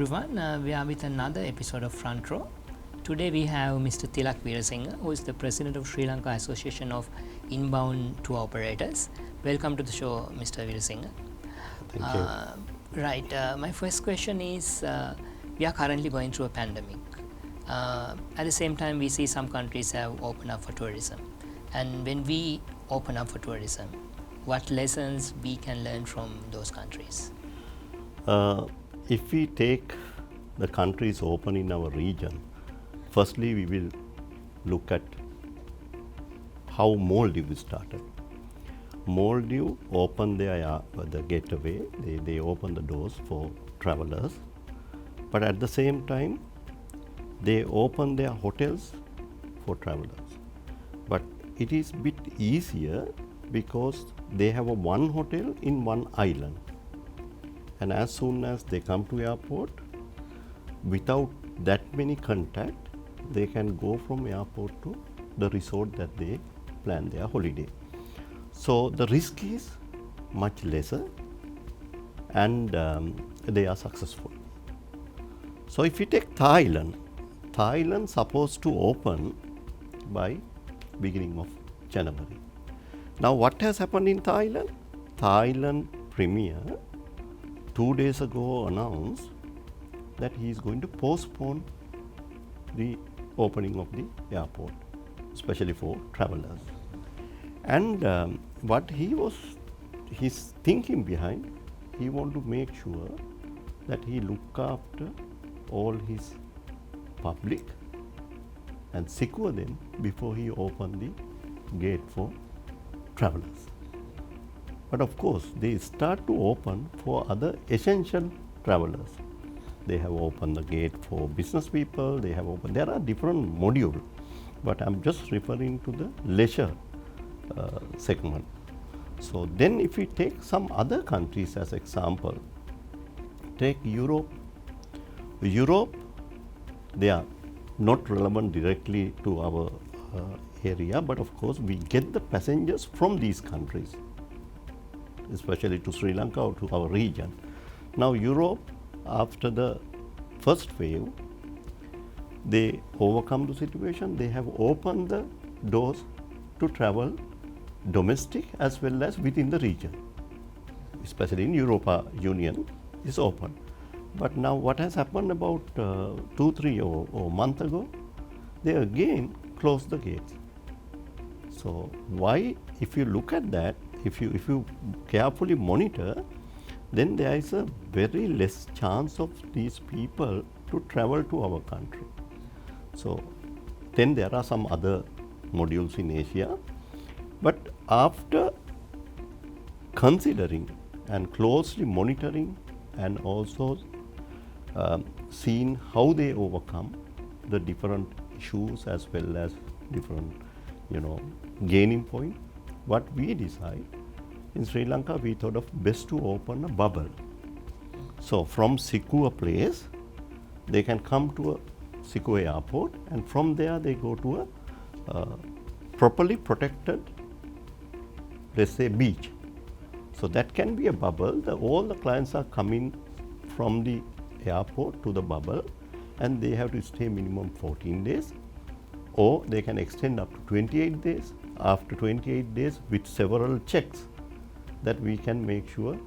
everyone. We are with another episode of Front Row. Today we have Mr. Tilak Weerasinghe, who is the President of Sri Lanka Association of Inbound Tour Operators. Welcome to the show, Mr. Weerasinghe. Thank you. Right. My first question is, we are currently going through a pandemic. At the same time, we see some countries have opened up for tourism. And when we open up for tourism, what lessons we can learn from those countries? If we take the countries open in our region, firstly we will look at how Maldives started. Maldives opened the gateway, they opened the doors for travelers, but at the same time they opened their hotels for travelers. But it is a bit easier because they have a one hotel in one island. And as soon as they come to airport, without that many contact, they can go from airport to the resort that they plan their holiday. So the risk is much lesser, and they are successful. So if you take Thailand supposed to open by beginning of January. Now what has happened in Thailand? Thailand Premier 2 days ago announced that he is going to postpone the opening of the airport, especially for travelers. And what his thinking behind, he want to make sure that he look after all his public and secure them before he open the gate for travelers. But of course, they start to open for other essential travelers. They have opened the gate for business people, there are different modules, but I'm just referring to the leisure segment. So then if we take some other countries as example, take Europe. Europe, they are not relevant directly to our area, but of course we get the passengers from these countries, especially to Sri Lanka or to our region. Now Europe, after the first wave, they overcome the situation. They have opened the doors to travel domestic as well as within the region, especially in Europa Union is open. But now what has happened about 2-3 or month ago, they again closed the gates. So why, if you look at that, if you carefully monitor, then there is a very less chance of these people to travel to our country. So then there are some other modules in Asia, but after considering and closely monitoring and also seeing how they overcome the different issues as well as different gaining point, what we decide in Sri Lanka, we thought of best to open a bubble. So from secure place, they can come to a secure airport, and from there they go to a properly protected, let's say, beach. So that can be a bubble. All the clients are coming from the airport to the bubble, and they have to stay minimum 14 days, or they can extend up to 28 days. After 28 days, with several checks, that we can make sure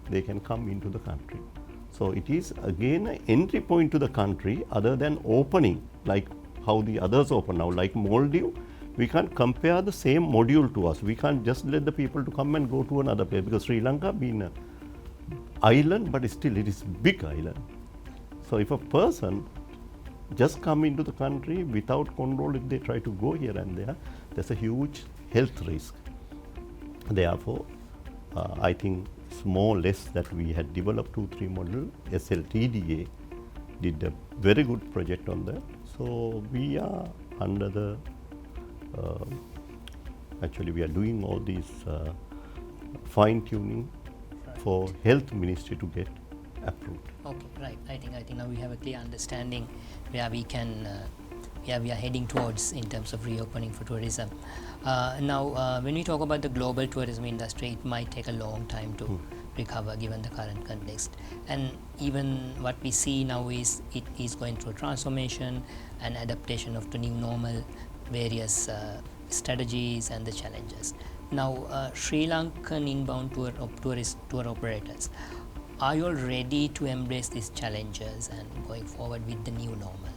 they can come into the country. So it is again an entry point to the country other than opening, like how the others open now, like Maldives. We can't compare the same module to us. We can't just let the people to come and go to another place, because Sri Lanka being an island, but still it is big island. So if a person just come into the country without control, if they try to go here and there, there's a huge health risk. Therefore, I think it's more or less that we had developed 2-3 model. SLTDA did a very good project on that. So we are under the, actually we are doing all these fine tuning for health ministry to get approved. Okay, right. I think now we have a clear understanding where we can, we are heading towards in terms of reopening for tourism. Now, when we talk about the global tourism industry, it might take a long time to recover given the current context. And even what we see now is it is going through transformation and adaptation of the new normal, various strategies and the challenges. Now, Sri Lankan inbound tour operators, are you all ready to embrace these challenges and going forward with the new normal?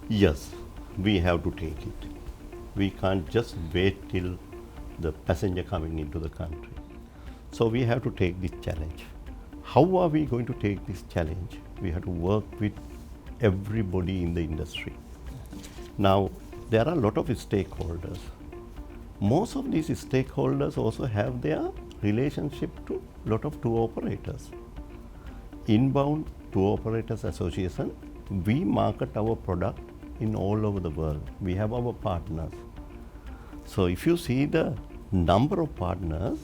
Yes, we have to take it. We can't just wait till the passenger coming into the country. So we have to take this challenge. How are we going to take this challenge? We have to work with everybody in the industry. Now, there are a lot of stakeholders. Most of these stakeholders also have their relationship to a lot of tour operators. Inbound Tour Operators Association, we market our product in all over the world. We have our partners. So if you see the number of partners,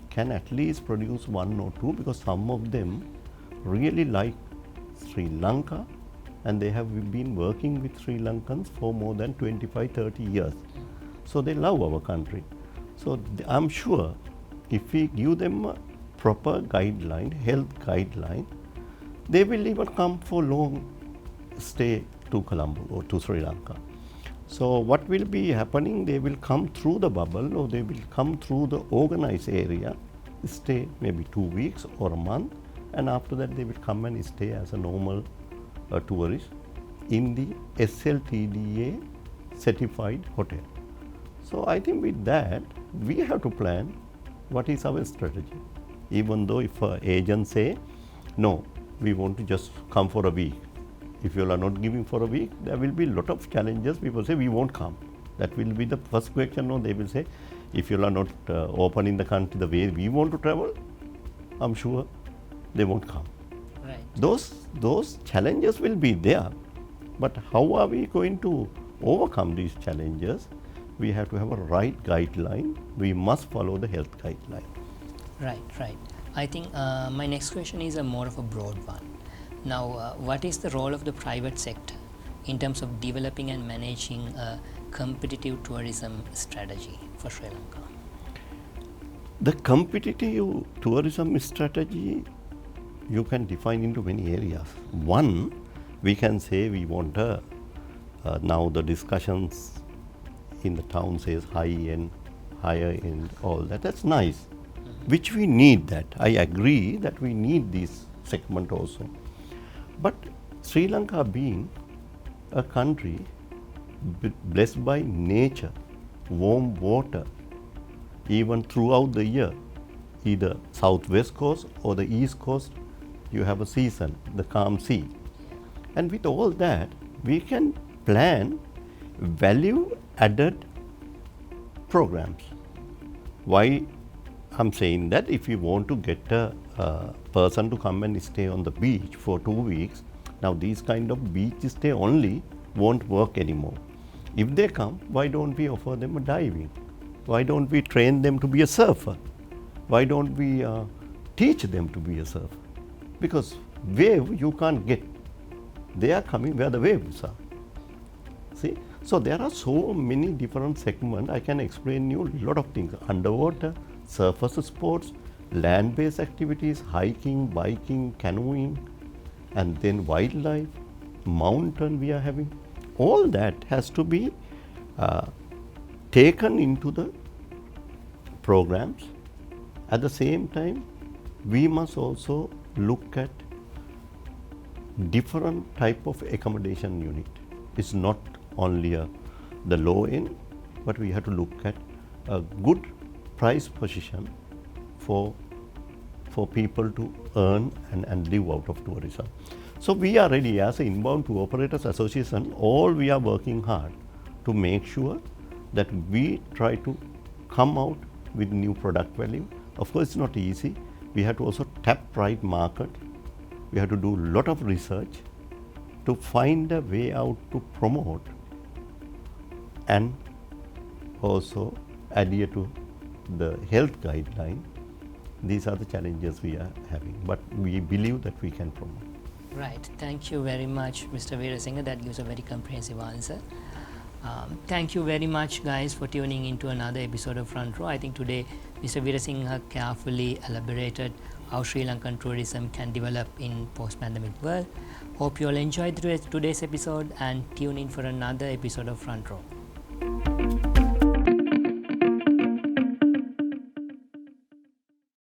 can at least produce one or two, because some of them really like Sri Lanka and they have been working with Sri Lankans for more than 25-30 years. So they love our country. So I'm sure if we give them a proper guideline, health guideline, they will even come for long stay to Colombo or to Sri Lanka. So what will be happening, they will come through the bubble or they will come through the organized area, stay maybe 2 weeks or a month, and after that they will come and stay as a normal tourist in the SLTDA certified hotel. So I think with that, we have to plan what is our strategy. Even though if an agent say, no, we want to just come for a week. If you are not giving for a week, there will be a lot of challenges. People say, we won't come. That will be the first question. No, they will say, if you are not opening the country the way we want to travel, I'm sure they won't come. Right. Those challenges will be there. But how are we going to overcome these challenges? We have to have a right guideline. We must follow the health guideline. Right. I think my next question is a more of a broad one. Now, what is the role of the private sector in terms of developing and managing a competitive tourism strategy for Sri Lanka? The competitive tourism strategy you can define into many areas. One, we can say we want now the discussions in the town says high end, higher end, all that. That's nice, which we need that. I agree that we need this segment also. But Sri Lanka being a country blessed by nature, warm water, even throughout the year, either southwest coast or the east coast, you have a season, the calm sea. And with all that, we can plan value added programs. Why I'm saying that? If you want to get a person to come and stay on the beach for 2 weeks, now these kind of beach stay only won't work anymore. If they come, why don't we offer them a diving? Why don't we train them to be a surfer? Why don't we teach them to be a surfer? Because wave you can't get. They are coming where the waves are. See? So there are so many different segments. I can explain you a lot of things. Underwater, surface sports, land-based activities, hiking, biking, canoeing, and then wildlife, mountain we are having. All that has to be taken into the programs. At the same time, we must also look at different type of accommodation unit. It's not only the low end, but we have to look at a good price position for people to earn and live out of tourism. So we are ready as an Inbound Tour Operators Association. All we are working hard to make sure that we try to come out with new product value. Of course, it's not easy. We have to also tap right market. We have to do a lot of research to find a way out to promote and also adhere to the health guideline. These are the challenges we are having, but we believe that we can promote. Right. Thank you very much, Mr. Veerasinghe. That gives a very comprehensive answer. Thank you very much, guys, for tuning into another episode of Front Row. I think today Mr. Veerasinghe carefully elaborated how Sri Lankan tourism can develop in post-pandemic world. Hope you all enjoyed today's episode and tune in for another episode of Front Row.